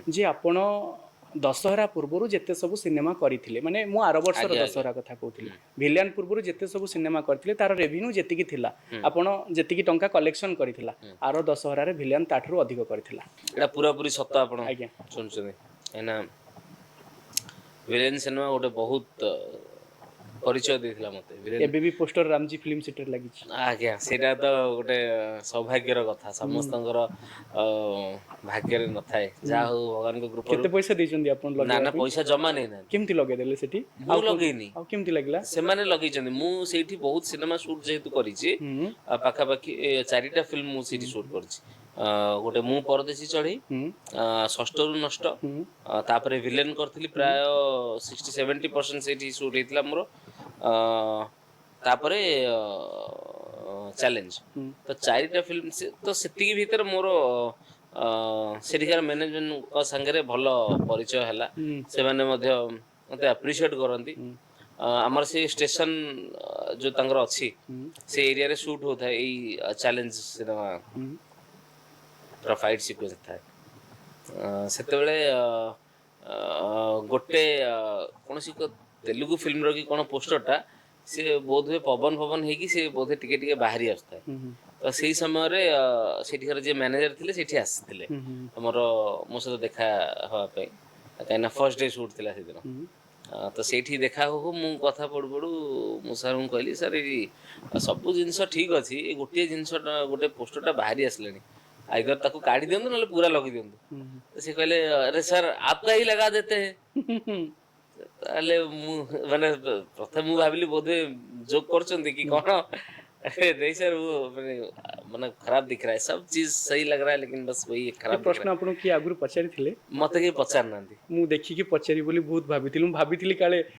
जे आपण दशहरा पूर्व जिते सब सिनेमा करते माने मु आर वर्षर आज्ञा, दशहरा कथा कहूली भिलियन पूर्व जिते सब सिनेमा करते तार रेवेन्यू जेतिकी थिला आपण जेतिकी टंका कलेक्शन करथिला आर दशहरा रे भिलियन ताठरू अधिक करथिला एटा पूरा पूरी सत्य आपण आज्ञा सुनछने एना विलेन सिनेमा गोटे बहुत परिचय देथिला मते विलेन एबे भी पोस्टर रामजी फिल्म सिटी लगी आज्ञा सेटा तो गोटे सौभाग्यर कथा समस्तंकर भाग्य न थाए जा हो भगवान को कृपा केते पैसा दैछन्दी आपण ना लगे ना पैसा जमा नहीं ना केमती लगे देले सेठी मु लगेनी आ केमती लागला से माने लगेइछन्ती मु सेठी बहुत सिनेमा शूट जेहेतु करिछि पाखा पाखी चारिटा फिल्म मु सेठी शूट करछि गोटे मु परदेशी चढ़ई षष्ठरू नष्ट तापरे विलेन करथिली प्राय 60-70% सेठी शूट हेतिला मोर तापरे चैलेंज तो चारिटा फिल्म से तो सेतिकी भीतर मोर सेठिकार मैनेजमेंट को संगे भल परिचय हैला से माने मध्य मते अप्रिशिएट करंती आमर से स्टेशन जो तंगर अच्छी से एरिया रे शूट होता है एई चैलेंज सिनेमा फाइट सिक्वेंस था सेते बेले गोटे कोनसी को तेलुगु फिल्म रो कि कोन पोस्टरटा से बोध हुए पवन पवन हेकी से बोधे टिके टिके बाहरी आस्ता है तो सेही समय रे सेठिकार जे मैनेजर थिले सेठी आसिथिले हमर मो सहित देखा हवा पे काइना फर्स्ट डे शूट थिला से दिन तो सेठी देखा हो मु कथा पड़ पड़ू मु सर मु कहली सर सब जिनस ठीक अछि ए गोटे जिनस गोटे पोस्टरटा बाहरी आसलेनी आइदर ताको काढ़ी दियंतु नले पूरा लगी दियंतु तो से कहले अरे सर आपका ही लगा देते हैं ताले मु माने प्रथम मु भाबिली बोधे जोक करचंती कि कोन अरे नहीं सर वो माने खराब दिख रहा है सब चीज सही लग रहा है लेकिन बस वही खराब प्रश्न आपन की आगुर पचारि थिले मते के पचार नांदी मु देखि कि पचारि बोली बहुत भाबिथिलु भाबिथिली काले